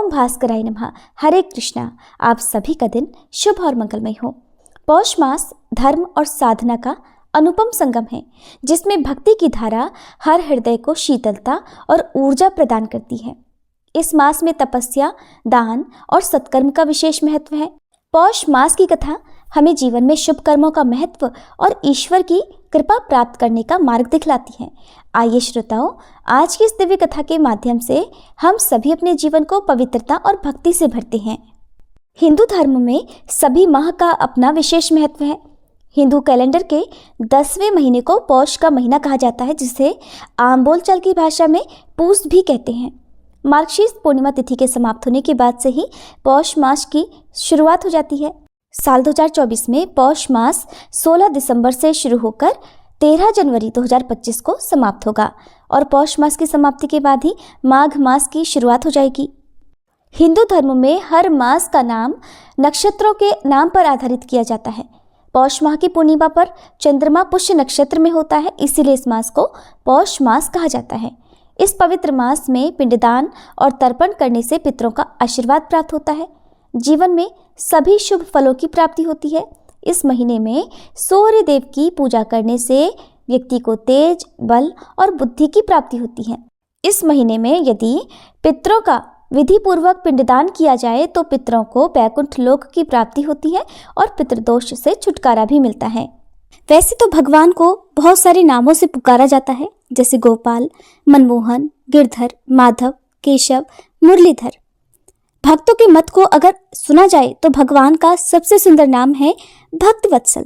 ओम भास्कराय नमः। हरे कृष्णा। आप सभी का दिन शुभ और मंगलमय हो। पौष मास धर्म और साधना का अनुपम संगम है, जिसमें भक्ति की धारा हर हृदय को शीतलता और ऊर्जा प्रदान करती है। इस मास में तपस्या, दान और सत्कर्म का विशेष महत्व है। पौष मास की कथा हमें जीवन में शुभ कर्मों का महत्व और ईश्वर की कृपा प्राप्त करने का मार्ग दिखलाती है। आइए श्रोताओं, आज की इस दिव्य कथा के माध्यम से हम सभी अपने जीवन को पवित्रता और भक्ति से भरते हैं। हिंदू धर्म में सभी माह का अपना विशेष महत्व है। हिंदू कैलेंडर के 10वें महीने को पौष का महीना कहा जाता है, जिसे आम बोलचाल की भाषा में पूस भी कहते हैं। मार्गशीर्ष पूर्णिमा तिथि के समाप्त होने के बाद से ही पौष मास की शुरुआत हो जाती है। साल 2024 में पौष मास 16 दिसंबर से शुरू होकर 13 जनवरी 2025 को समाप्त होगा और पौष मास की समाप्ति के बाद ही माघ मास की शुरुआत हो जाएगी। हिंदू धर्म में हर मास का नाम नक्षत्रों के नाम पर आधारित किया जाता है। पौष माह की पूर्णिमा पर चंद्रमा पुष्य नक्षत्र में होता है, इसीलिए इस मास को पौष मास कहा जाता है। इस पवित्र मास में पिंडदान और तर्पण करने से पितरों का आशीर्वाद प्राप्त होता है। जीवन में सभी शुभ फलों की प्राप्ति होती है। इस महीने में सूर्य देव की पूजा करने से व्यक्ति को तेज, बल और बुद्धि की प्राप्ति होती है। इस महीने में यदि पितरों का विधि पूर्वक पिंडदान किया जाए तो पितरों को वैकुंठ लोक की प्राप्ति होती है और पितृदोष से छुटकारा भी मिलता है। वैसे तो भगवान को बहुत सारे नामों से पुकारा जाता है, जैसे गोपाल, मनमोहन, गिरधर, माधव, केशव, मुरलीधर। भक्तों के मत को अगर सुना जाए तो भगवान का सबसे सुंदर नाम है भक्तवत्सल,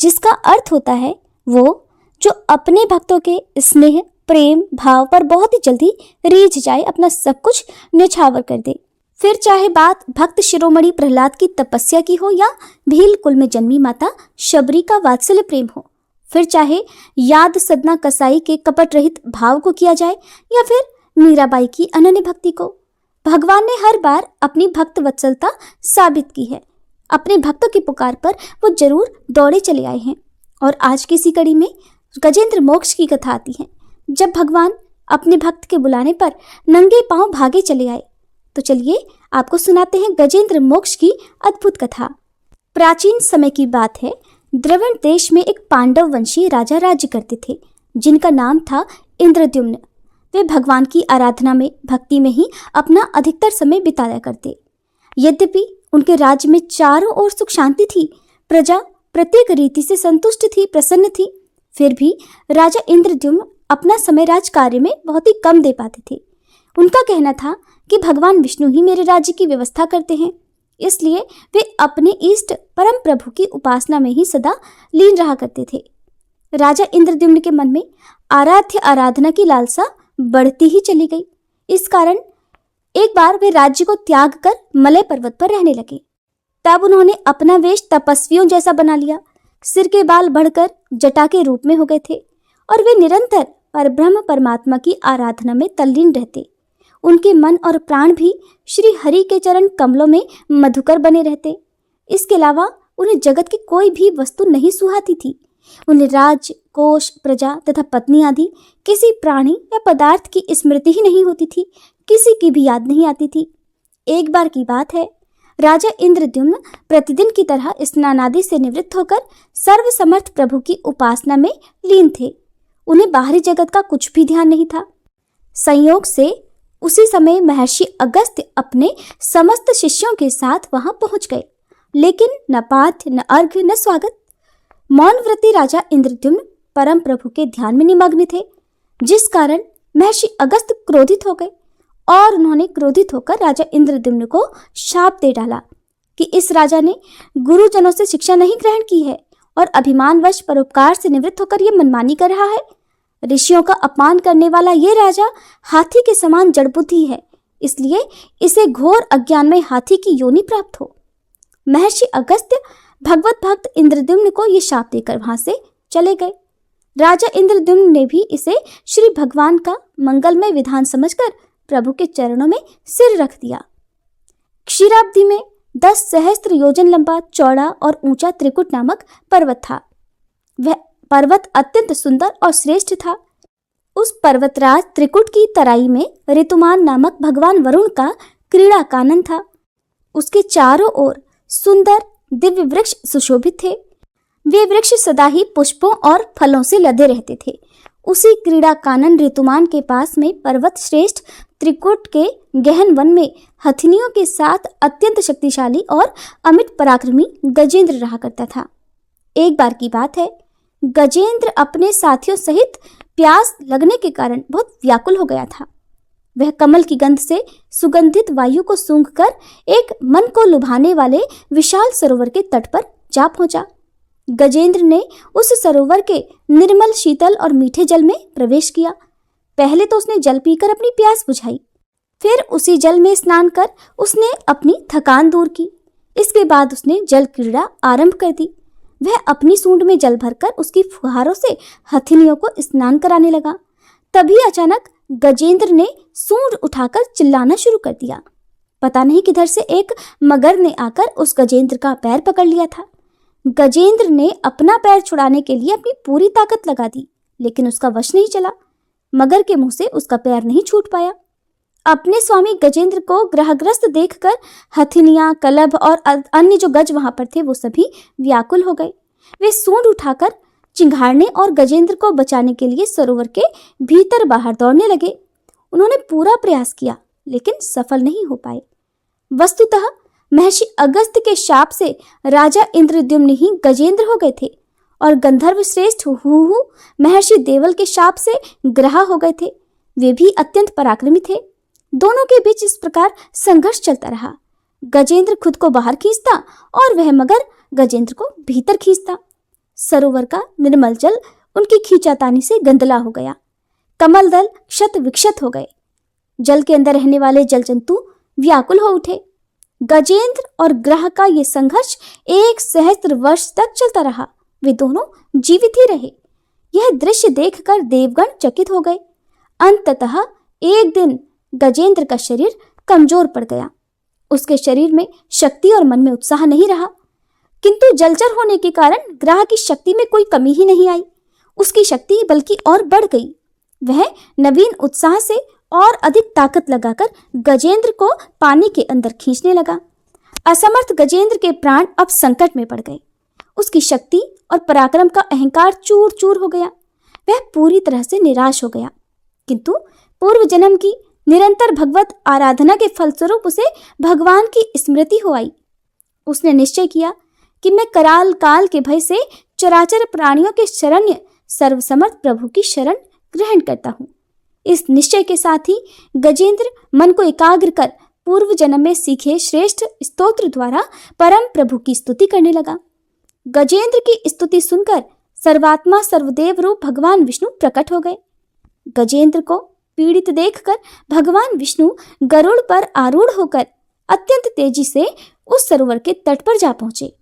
जिसका अर्थ होता है वो जो अपने भक्तों के स्नेह, प्रेम भाव पर बहुत ही जल्दी रीझ जाए, अपना सब कुछ न्यौछावर कर दे। फिर चाहे बात भक्त शिरोमणि प्रहलाद की तपस्या की हो या भील कुल में जन्मी माता शबरी का वात्सल्य प्रेम हो, फिर चाहे याद सदना कसाई के कपट रहित भाव को किया जाए या फिर मीराबाई की अनन्य भक्ति को, भगवान ने हर बार अपनी भक्त वत्सलता साबित की है। अपने भक्तों की पुकार पर वो जरूर दौड़े चले आए हैं। और आज की इसी कड़ी में गजेंद्र मोक्ष की कथा आती है, जब भगवान अपने भक्त के बुलाने पर नंगे पांव भागे चले आए। तो चलिए आपको सुनाते हैं गजेंद्र मोक्ष की अद्भुत कथा। प्राचीन समय की बात है। द्रविड़ देश में एक पांडव वंशी राजा राज्य करते थे, जिनका नाम था इंद्रद्युम्न। वे भगवान की आराधना में, भक्ति में ही अपना अधिकतर समय बिताया करते। यद्यपि उनके राज्य में चारों ओर सुख शांति थी, प्रजा प्रत्येक रीति से संतुष्ट थी, प्रसन्न थी, फिर भी राजा इंद्रद्युम्न अपना समय राज कार्य में बहुत ही कम दे पाते थे। उनका कहना था कि भगवान विष्णु ही मेरे राज्य की व्यवस्था करते हैं, इसलिए वे अपने इष्ट परम प्रभु की उपासना में ही सदा लीन रहा करते थे। राजा इंद्रद्युम्न के मन में आराध्य आराधना की लालसा बढ़ती ही चली गई। इस कारण एक बार वे राज्य को त्याग कर मलय पर्वत पर रहने लगे। तब उन्होंने अपना वेश तपस्वियों जैसा बना लिया। सिर के बाल बढ़कर जटा के रूप में हो गए थे और वे निरंतर परब्रह्म परमात्मा की आराधना में तल्लीन रहते। उनके मन और प्राण भी श्री हरि के चरण कमलों में मधुकर बने रहते। इसके अलावा उन्हें जगत की कोई भी वस्तु नहीं सुहाती थी। उन्हें राज, कोष, प्रजा तथा पत्नी आदि किसी प्राणी या पदार्थ की स्मृति ही नहीं होती थी, किसी की भी याद नहीं आती थी। एक बार की बात है, राजा इंद्रद्युम्न प्रतिदिन की तरह स्नानादि से निवृत्त होकर सर्वसमर्थ प्रभु की उपासना में लीन थे। उन्हें बाहरी जगत का कुछ भी ध्यान नहीं था। संयोग से उसी समय महर्षि अगस्त्य अपने समस्त शिष्यों के साथ वहां पहुंच गए, लेकिन न पाठ, न अर्घ्य, न स्वागत। मौन व्रती राजा इंद्रद्युम्न परम प्रभु के ध्यान में निमग्न थे, जिस कारण महर्षि अगस्त्य क्रोधित हो गए और उन्होंने क्रोधित होकर राजा इंद्रद्युम्न को शाप दे डाला कि इस राजा ने गुरुजनों से शिक्षा नहीं ग्रहण की है और अभिमानवश परोपकार से निवृत्त होकर यह मनमानी कर रहा है। ऋषियों का अपमान करने वाला ये राजा हाथी के समान जड़बुद्धि है, इसलिए इसे घोर अज्ञान में हाथी की योनि प्राप्त हो। महर्षि अगस्त्य भगवत भक्त इंद्रद्युम्न को ये शाप देकर वहां से चले गए। राजा इंद्रद्युम्न ने भी इसे श्री भगवान का मंगलमय विधान समझकर प्रभु के चरणों में सिर रख दिया। क्षीराब्दी में 10 सहस्त्र योजन लंबा, चौड़ा और ऊंचा त्रिकुट नामक पर्वत था। वह पर्वत अत्यंत सुंदर और श्रेष्ठ था। उस पर्वतराज त्रिकुट की तराई में ऋतुमान नामक भगवान वरुण का क्रीड़ा कानन था। उसके चारों ओर सुंदर दिव्य वृक्ष सुशोभित थे। वे वृक्ष सदा ही पुष्पों और फलों से लदे रहते थे। उसी क्रीड़ा कानन ऋतुमान के पास में पर्वत श्रेष्ठ त्रिकुट के गहन वन में हथिनियों के साथ अत्यंत शक्तिशाली और अमित पराक्रमी गजेंद्र रहा करता था। एक बार की बात है, गजेंद्र अपने साथियों सहित प्यास लगने के कारण बहुत व्याकुल हो गया था। वह कमल की गंध से सुगंधित वायु को सूंघकर एक मन को लुभाने वाले विशाल सरोवर के तट पर जा पहुंचा। गजेंद्र ने उस सरोवर के निर्मल शीतल और मीठे जल में प्रवेश किया। पहले तो उसने जल पीकर अपनी प्यास बुझाई, फिर उसी जल में स्नान कर उसने अपनी थकान दूर की। इसके बाद उसने जल क्रीड़ा आरंभ कर दी। वह अपनी सूंड में जल भरकर उसकी फुहारों से हथिनियों को स्नान कराने लगा। तभी अचानक गजेंद्र ने सूंड उठाकर चिल्लाना शुरू कर दिया। पता नहीं किधर से एक मगर ने आकर उस गजेंद्र का पैर पकड़ लिया था। गजेंद्र ने अपना पैर छुड़ाने के लिए अपनी पूरी ताकत लगा दी, लेकिन उसका वश नहीं चला। मगर के मुंह से उसका पैर नहीं छूट पाया। अपने स्वामी गजेंद्र को ग्रहग्रस्त देखकर हथिनियां, कलभ और अन्य जो गज वहां पर थे वो सभी व्याकुल हो गए। वे सूंड उठाकर चिंघाड़ने और गजेंद्र को बचाने के लिए सरोवर के भीतर बाहर दौड़ने लगे। उन्होंने पूरा प्रयास किया, लेकिन सफल नहीं हो पाए। वस्तुतः महर्षि अगस्त्य के शाप से राजा इंद्रद्युम्न ही गजेंद्र हो गए थे और गंधर्व श्रेष्ठ हुहु महर्षि देवल के शाप से ग्रहा हो गए थे। वे भी अत्यंत पराक्रमी थे। दोनों के बीच इस प्रकार संघर्ष चलता रहा। गजेंद्र खुद को बाहर खींचता और वह मगर गजेंद्र को भीतर खींचता। सरोवर का निर्मल जल उनकी खींचातानी से गंदला हो गया। कमल दल क्षत विक्षत हो गए। जल के अंदर रहने वाले जल जंतु व्याकुल हो उठे। गजेंद्र और ग्रह का यह संघर्ष 1 सहस्त्र वर्ष तक चलता रहा। वे दोनों जीवित ही रहे। यह दृश्य देखकर देवगण चकित हो गए। अंततः एक दिन गजेंद्र का शरीर कमजोर पड़ गया। उसके शरीर में शक्ति और मन में उत्साह नहीं रहा, किंतु जलचर होने के कारण ग्रह की शक्ति में कोई कमी ही नहीं आई। उसकी शक्ति बल्कि और बढ़ गई। वह नवीन उत्साह से और अधिक ताकत लगाकर गजेंद्र को पानी के अंदर खींचने लगा। असमर्थ गजेंद्र के प्राण अब संकट में पड़ गए। उसकी शक्ति और पराक्रम का अहंकार चूर चूर हो गया। वह पूरी तरह से निराश हो गया, किंतु पूर्व जन्म की निरंतर भगवत आराधना के फलस्वरूप उसे भगवान की स्मृति हो आई। उसने निश्चय किया कि मैं कराल काल के भय से चराचर प्राणियों के शरण्य सर्वसमर्थ प्रभु की शरण ग्रहण करता हूँ। इस निश्चय के साथ ही गजेंद्र मन को एकाग्र कर पूर्व जन्म में सीखे श्रेष्ठ स्तोत्र द्वारा परम प्रभु की स्तुति करने लगा। गजेंद्र की स्तुति सुनकर सर्वात्मा सर्वदेव रूप भगवान विष्णु प्रकट हो गए। गजेंद्र को पीड़ित देखकर भगवान विष्णु गरुड़ पर आरूढ़ होकर अत्यंत तेजी से उस सरोवर के तट पर जा पहुंचे।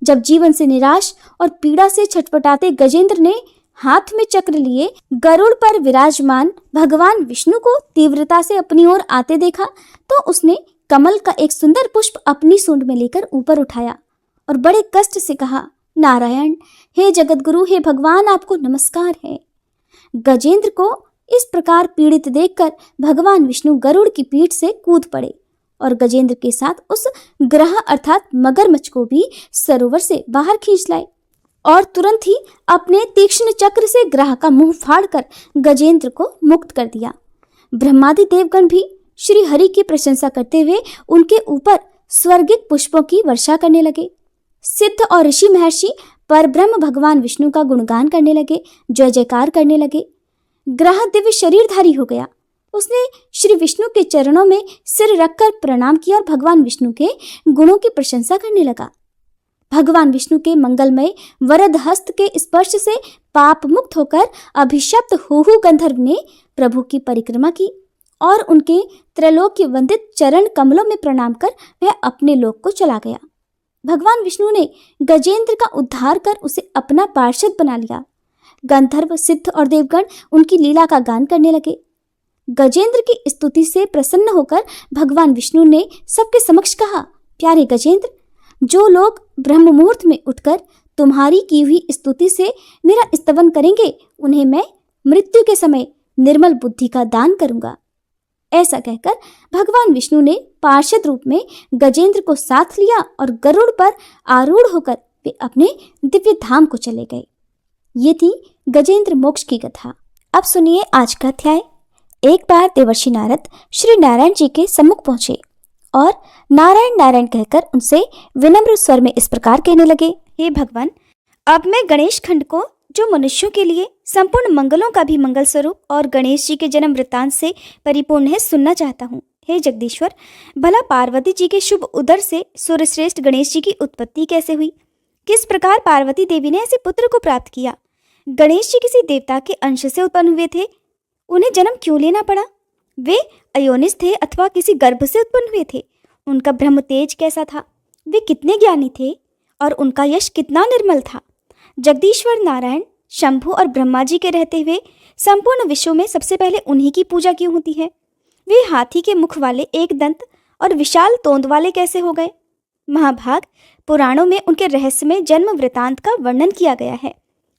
जब जीवन से निराश और पीड़ा से छटपटाते गजेंद्र ने हाथ में चक्र लिए गरुड़ पर विराजमान भगवान विष्णु को तीव्रता से अपनी ओर आते देखा, तो उसने कमल का एक सुंदर पुष्प अपनी सूंड में लेकर ऊपर उठाया और बड़े कष्ट से कहा, नारायण, हे जगतगुरु, हे भगवान, आपको नमस्कार है। गजेंद्र को इस प्रकार पीड़ित देखकर भगवान विष्णु गरुड़ की पीठ से कूद पड़े और गजेंद्र के साथ उस ग्रह अर्थात मगरमच्छ को भी सरोवर से बाहर खींच लाए और तुरंत ही अपने तीक्ष्ण चक्र से ग्रह का मुंह फाड़कर गजेंद्र को मुक्त कर दिया। ब्रह्मादि देवगण भी श्री हरि की प्रशंसा करते हुए उनके ऊपर स्वर्गिक पुष्पों की वर्षा करने लगे। सिद्ध और ऋषि महर्षि परब्रह्म भगवान विष्णु का गुणगान करने लगे, जय जयकार करने लगे। ग्रह दिव्य शरीरधारी हो गया। उसने श्री विष्णु के चरणों में सिर रखकर प्रणाम किया और भगवान विष्णु के गुणों की प्रशंसा करने लगा। भगवान विष्णु के मंगलमय वरद हस्त के स्पर्श से पाप मुक्त होकर अभिशप्त हुहु गंधर्व ने प्रभु की परिक्रमा की और उनके त्रैलोक्य वंदित चरण कमलों में प्रणाम कर वह अपने लोक को चला गया। भगवान विष्णु ने गजेंद्र का उद्धार कर उसे अपना पार्षद बना लिया। गंधर्व, सिद्ध और देवगण उनकी लीला का गान करने लगे। गजेंद्र की स्तुति से प्रसन्न होकर भगवान विष्णु ने सबके समक्ष कहा, प्यारे गजेंद्र, जो लोग ब्रह्म मुहूर्त में उठकर तुम्हारी की हुई स्तुति से मेरा स्तवन करेंगे, उन्हें मैं मृत्यु के समय निर्मल बुद्धि का दान करूंगा। ऐसा कहकर भगवान विष्णु ने पार्षद रूप में गजेंद्र को साथ लिया और गरुड़ पर आरूढ़ होकर वे अपने दिव्य धाम को चले गए। ये थी गजेंद्र मोक्ष की कथा। अब सुनिए आज का अध्याय। एक बार देवर्षि नारद श्री नारायण जी के सम्मुख पहुंचे और नारायण नारायण कहकर उनसे विनम्र स्वर में इस प्रकार कहने लगे, हे भगवान, अब मैं गणेश खंड को, जो मनुष्यों के लिए संपूर्ण मंगलों का भी मंगल स्वरूप और गणेश जी के जन्म वृत्तांत से परिपूर्ण है, सुनना चाहता हूँ। हे जगदीश्वर, भला पार्वती जी के शुभ उदर से सूर्यश्रेष्ठ गणेश जी की उत्पत्ति कैसे हुई? किस प्रकार पार्वती देवी ने ऐसे पुत्र को प्राप्त किया? गणेश जी किसी देवता के अंश से उत्पन्न हुए थे? उन्हें जन्म क्यों लेना पड़ा? वे अयोनिज थे अथवा किसी गर्भ से उत्पन्न हुए थे? उनका ब्रह्म तेज कैसा था? वे कितने ज्ञानी थे और उनका यश कितना निर्मल था? जगदीश्वर नारायण, शंभु और ब्रह्मा जी के रहते हुए संपूर्ण विश्व में सबसे पहले उन्हीं की पूजा क्यों होती है? वे हाथी के मुख वाले, एक दंत और विशाल तोंद वाले कैसे हो गए? महाभाग, पुराणों में उनके रहस्यमय जन्म वृतांत का वर्णन किया गया है।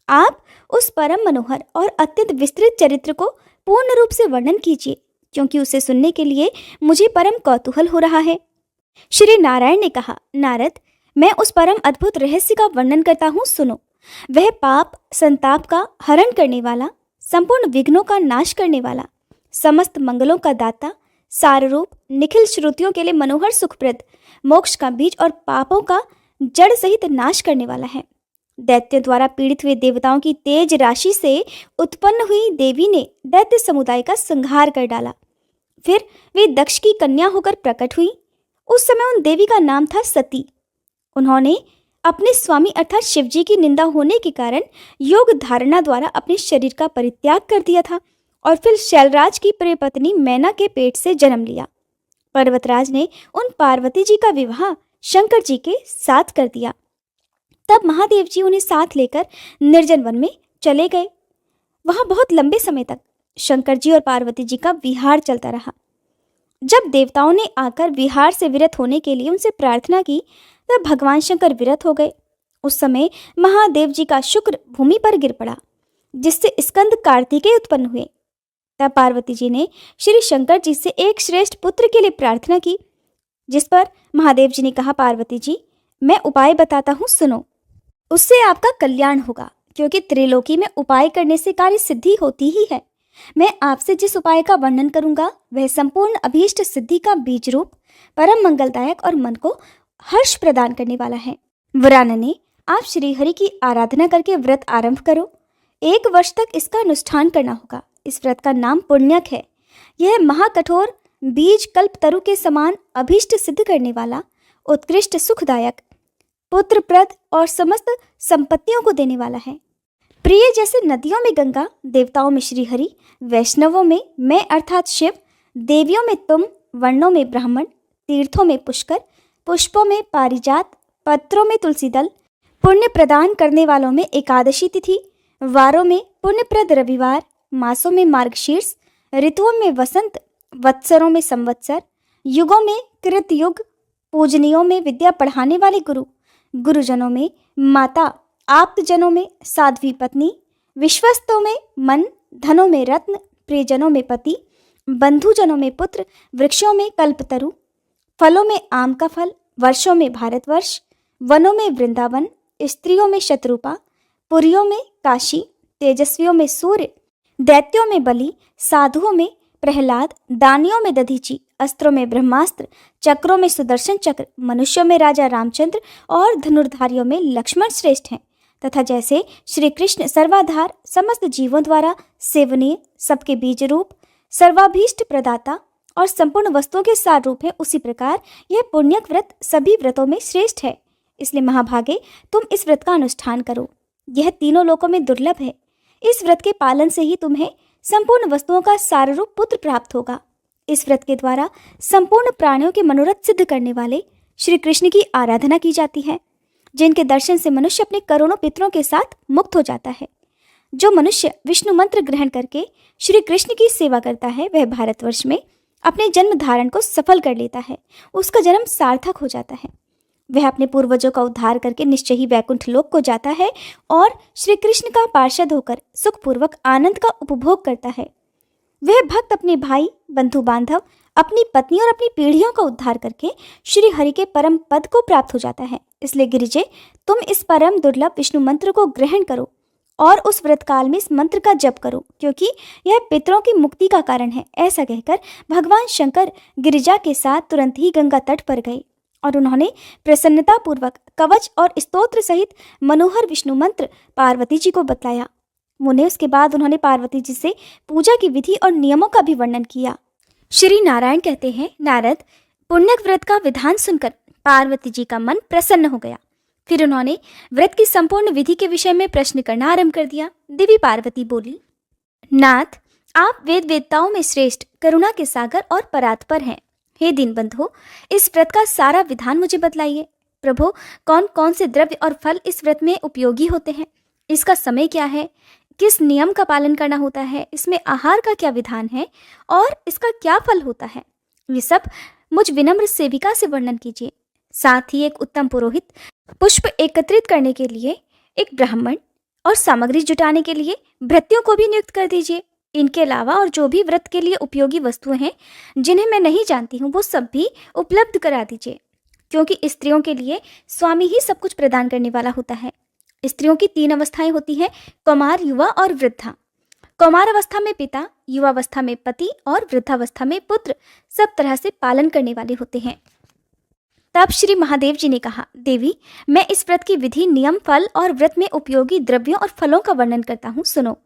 आप उस परम मनोहर और अत्यंत विस्तृत चरित्र को पूर्ण रूप से वर्णन कीजिए, क्योंकि उसे सुनने के लिए मुझे परम कौतूहल हो रहा है। श्री नारायण ने कहा, नारद, मैं उस परम अद्भुत रहस्य का वर्णन करता हूँ, सुनो। वह पाप संताप का हरण करने वाला, संपूर्ण विघ्नों का नाश करने वाला, समस्त मंगलों का दाता, साररूप, निखिल श्रुतियों के लिए मनोहर सुखप्रद, मोक्ष का बीज और पापों का जड़ सहित नाश करने वाला है। दैत्य द्वारा पीड़ित हुए देवताओं की तेज राशि से उत्पन्न हुई देवी ने दैत्य समुदाय का संहार कर डाला। फिर वे दक्ष की कन्या होकर प्रकट हुई। उस समय उन देवी का नाम था सती। उन्होंने अपने स्वामी अर्थात शिवजी की निंदा होने के कारण योग धारणा द्वारा अपने शरीर का परित्याग कर दिया था और फिर शैलराज की प्रिय पत्नी मैना के पेट से जन्म लिया। पर्वतराज ने उन पार्वती जी का विवाह शंकर जी के साथ कर दिया। तब महादेव जी उन्हें साथ लेकर निर्जन वन में चले गए। वहां बहुत लंबे समय तक शंकर जी और पार्वती जी का विहार चलता रहा। जब देवताओं ने आकर विहार से विरत होने के लिए उनसे प्रार्थना की, तब भगवान शंकर विरत हो गए। उस समय महादेव जी का शुक्र भूमि पर गिर पड़ा, जिससे स्कंद कार्तिकेय उत्पन्न हुए। तब पार्वती जी ने श्री शंकर जी से एक श्रेष्ठ पुत्र के लिए प्रार्थना की, जिस पर महादेव जी ने कहा, पार्वती जी, मैं उपाय बताता हूँ, सुनो। उससे आपका कल्याण होगा, क्योंकि त्रिलोकी में उपाय करने से कार्य सिद्धि होती ही है। मैं आपसे जिस उपाय का वर्णन करूंगा वह संपूर्ण अभीष्ट सिद्धि का बीज रूप, परम मंगलदायक और मन को हर्ष प्रदान करने वाला है। वरानने, आप श्री हरि की आराधना करके व्रत आरंभ करो। 1 वर्ष तक इसका अनुष्ठान करना होगा। इस व्रत का नाम पुण्यक है। यह महाकठोर बीज कल्पतरु के समान अभीष्ट सिद्ध करने वाला, उत्कृष्ट सुखदायक, पुत्रप्रद और समस्त संपत्तियों को देने वाला है। प्रिय जैसे नदियों में गंगा, देवताओं में श्रीहरि, वैष्णवों में मैं अर्थात शिव, देवियों में तुम, वर्णों में ब्राह्मण, तीर्थों में पुष्कर, पुष्पों में पारिजात, पत्रों में तुलसी दल, पुण्य प्रदान करने वालों में एकादशी तिथि, वारों में पुण्यप्रद रविवार, मासों में मार्गशीर्ष, ऋतुओं में वसंत, वत्सरों में संवत्सर, युगों में कृतयुग, पूजनियों में विद्या पढ़ाने वाले गुरु, गुरुजनों में माता, आप्तजनों में साध्वी पत्नी, विश्वस्तों में मन, धनों में रत्न, प्रियजनों में पति, बंधुजनों में पुत्र, वृक्षों में कल्पतरु, फलों में आम का फल, वर्षों में भारतवर्ष, वनों में वृंदावन, स्त्रियों में शत्रुपा, पुरियों में काशी, तेजस्वियों में सूर्य, दैत्यों में बलि, साधुओं में प्रहलाद, दानियों में दधीची, अस्त्रों में ब्रह्मास्त्र, चक्रों में सुदर्शन चक्र, मनुष्यों में राजा रामचंद्र और धनुर्धारियों में लक्ष्मण श्रेष्ठ हैं। तथा जैसे श्री कृष्ण सर्वाधार, समस्त जीवों द्वारा सेवनीय, सबके बीज रूप, सर्वाभीष्ट प्रदाता और संपूर्ण वस्तुओं के सार रूप है, उसी प्रकार यह पुण्यक व्रत सभी व्रतों में श्रेष्ठ है। इसलिए महाभागे, तुम इस व्रत का अनुष्ठान करो। यह तीनों लोकों में दुर्लभ है। इस व्रत के पालन से ही तुम्हें संपूर्ण वस्तुओं का सार रूप पुत्र प्राप्त होगा। इस व्रत के द्वारा संपूर्ण प्राणियों के मनोरथ सिद्ध करने वाले श्री कृष्ण की आराधना की जाती है, जिनके दर्शन से मनुष्य अपने करोड़ों पितरों के साथ मुक्त हो जाता है। जो मनुष्य विष्णु मंत्र ग्रहण करके श्री कृष्ण की सेवा करता है, वह भारतवर्ष में अपने जन्म धारण को सफल कर लेता है। उसका जन्म सार्थक हो जाता है। वह अपने पूर्वजों का उद्धार करके निश्चय ही वैकुंठ लोक को जाता है और श्री कृष्ण का पार्षद होकर सुखपूर्वक आनंद का उपभोग करता है। वह भक्त अपने भाई, बंधु बांधव, अपनी पत्नी और अपनी पीढ़ियों का उद्धार करके श्री हरि के परम पद को प्राप्त हो जाता है। इसलिए गिरिजे, तुम इस परम दुर्लभ विष्णु मंत्र को ग्रहण करो और उस व्रत काल में इस मंत्र का जप करो, क्योंकि यह पितरों की मुक्ति का कारण है। ऐसा कहकर भगवान शंकर गिरिजा के साथ तुरंत ही गंगा तट पर गए और उन्होंने प्रसन्नता पूर्वक कवच और स्तोत्र सहित मनोहर विष्णु मंत्र पार्वती जी को बतलाया। मुने उसके बाद उन्होंने पार्वती जी से पूजा की विधि और नियमों का भी वर्णन किया। श्री नारायण कहते हैं, नारद, पुण्यक व्रत का विधान सुनकर पार्वती जी का मन प्रसन्न हो गया। फिर उन्होंने व्रत की संपूर्ण विधि के विषय में प्रश्न करना आरंभ कर दिया। देवी पार्वती बोली, नाथ, आप वेद वेदताओं में श्रेष्ठ, करुणा के सागर और परात्पर हैं। हे दीनबंधु, इस व्रत का सारा विधान मुझे बतलाइए। प्रभु, कौन कौन से द्रव्य और फल इस व्रत में उपयोगी होते हैं? इसका समय क्या है? किस नियम का पालन करना होता है? इसमें आहार का क्या विधान है और इसका क्या फल होता है? ये सब मुझ विनम्र सेविका से वर्णन कीजिए। साथ ही एक उत्तम पुरोहित, पुष्प एकत्रित करने के लिए एक ब्राह्मण और सामग्री जुटाने के लिए भृत्यों को भी नियुक्त कर दीजिए। इनके अलावा और जो भी व्रत के लिए उपयोगी वस्तुएं हैं जिन्हें मैं नहीं जानती हूँ, वो सब भी उपलब्ध करा दीजिए, क्योंकि स्त्रियों के लिए स्वामी ही सब कुछ प्रदान करने वाला होता है। स्त्रियों की 3 अवस्थाएं होती हैं, कौमार, युवा और वृद्धा। कौमार अवस्था में पिता, युवावस्था में पति और वृद्धावस्था में पुत्र सब तरह से पालन करने वाले होते हैं। तब श्री महादेव जी ने कहा, देवी, मैं इस व्रत की विधि, नियम, फल और व्रत में उपयोगी द्रव्यों और फलों का वर्णन करता हूँ, सुनो।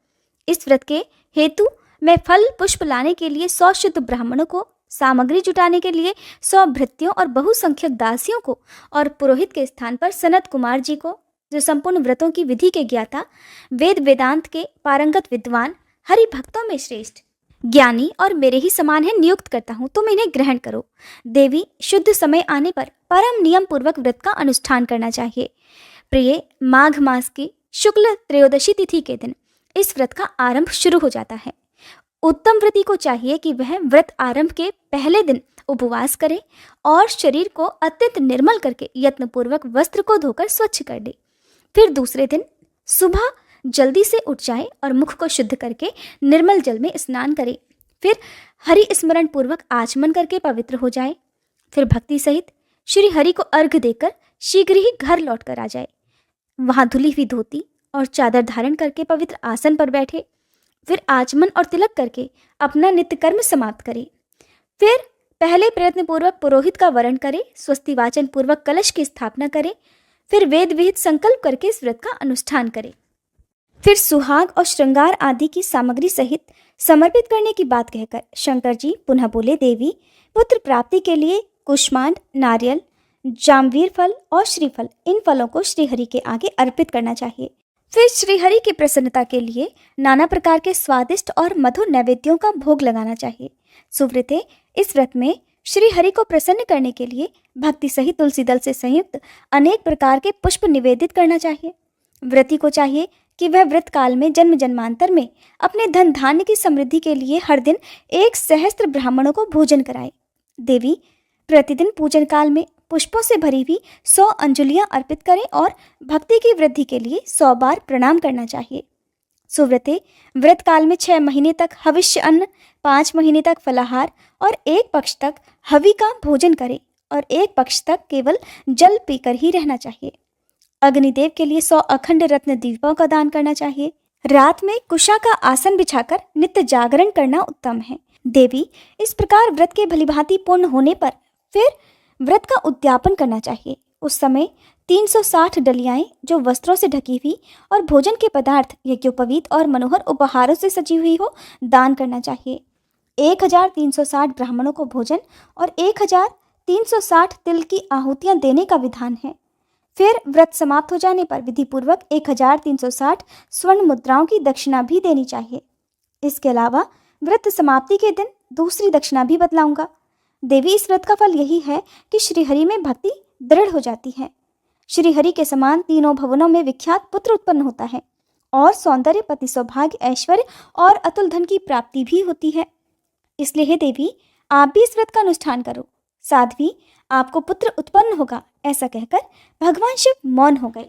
इस व्रत के हेतु मैं फल पुष्प लाने के लिए 100 शुद्ध ब्राह्मणों को, सामग्री जुटाने के लिए 100 भृत्यों और बहुसंख्यक दासियों को और पुरोहित के स्थान पर सनत कुमार जी को, जो संपूर्ण व्रतों की विधि के ज्ञाता, वेद वेदांत के पारंगत विद्वान, हरि भक्तों में श्रेष्ठ, ज्ञानी और मेरे ही समान है, नियुक्त करता हूँ। तुम इन्हें ग्रहण करो। देवी, शुद्ध समय आने पर परम नियम पूर्वक व्रत का अनुष्ठान करना चाहिए। प्रिय, माघ मास की शुक्ल त्रयोदशी तिथि के दिन इस व्रत का आरंभ शुरू हो जाता है। उत्तम व्रती को चाहिए कि वह व्रत आरंभ के पहले दिन उपवास करे और शरीर को अत्यंत निर्मल करके यत्नपूर्वक वस्त्र को धोकर स्वच्छ कर दे। फिर दूसरे दिन सुबह जल्दी से उठ जाए और मुख को शुद्ध करके निर्मल जल में स्नान करे। फिर हरि स्मरण पूर्वक आचमन करके पवित्र हो जाए। फिर भक्ति सहित श्री हरि को अर्घ्य देकर शीघ्र ही घर लौट कर आ जाए। वहां धुली हुई धोती और चादर धारण करके पवित्र आसन पर बैठे। फिर आचमन और तिलक करके अपना नित्य कर्म समाप्त करे। फिर पहले प्रयत्न पूर्वक पुरोहित का वरण करे, स्वस्ति वाचन पूर्वक कलश की स्थापना करे। फिर वेद विहित संकल्प करके इस व्रत का अनुष्ठान करे। फिर सुहाग और श्रृंगार आदि की सामग्री सहित समर्पित करने की बात कहकर शंकर जी पुनः बोले, देवी, पुत्र प्राप्ति के लिए कुष्मांड, नारियल, जामवीर फल और श्रीफल, इन फलों को श्रीहरि के आगे अर्पित करना चाहिए। फिर श्रीहरि की प्रसन्नता के लिए नाना प्रकार के स्वादिष्ट और मधुर नैवेद्यों का भोग लगाना चाहिए। सुव्रते, इस व्रत में श्रीहरि को प्रसन्न करने के लिए भक्ति सहित तुलसी दल से संयुक्त अनेक प्रकार के पुष्प निवेदित करना चाहिए। व्रती को चाहिए कि वह व्रत काल में जन्म जन्मांतर में अपने धन धान्य की समृद्धि के लिए हर दिन 1 सहस्त्र ब्राह्मणों को भोजन कराए। देवी, प्रतिदिन पूजन काल में पुष्पों से भरी हुई 100 अंजलियां अर्पित करें और भक्ति की वृद्धि के लिए 100 बार प्रणाम करना चाहिए। सुव्रते, व्रत काल में 6 महीने तक हविष्य अन्न, 5 महीने तक फलाहार और 1 पक्ष तक हवि का भोजन करें और 1 पक्ष तक केवल जल पीकर ही रहना चाहिए। अग्निदेव के लिए 100 अखंड रत्न दीपों का दान करना चाहिए। रात में कुशा का आसन बिछाकर नित्य जागरण करना उत्तम है। देवी, इस प्रकार व्रत के भलीभांति पूर्ण होने पर फिर व्रत का उद्यापन करना चाहिए। उस समय 360 डलियाएं जो वस्त्रों से ढकी हुई और भोजन के पदार्थ यज्ञोपवीत और मनोहर उपहारों से सजी हुई हो, दान करना चाहिए। 1360 ब्राह्मणों को भोजन और 1360 तिल की आहुतियां देने का विधान है। फिर व्रत समाप्त हो जाने पर विधि पूर्वक 1360 स्वर्ण मुद्राओं की दक्षिणा भी देनी चाहिए। इसके अलावा व्रत समाप्ति के दिन दूसरी दक्षिणा भी बतलाऊंगा। देवी, इस व्रत का फल यही है कि श्रीहरि में भक्ति दृढ़ हो जाती है। श्रीहरि के समान तीनों भवनों में विख्यात पुत्र उत्पन्न होता है और सौंदर्य, पति, सौभाग्य, ऐश्वर्य और अतुल धन की प्राप्ति भी होती है। इसलिए हे देवी, आप भी इस व्रत का अनुष्ठान करो। साध्वी, आपको पुत्र उत्पन्न होगा। ऐसा कहकर भगवान शिव मौन हो गए।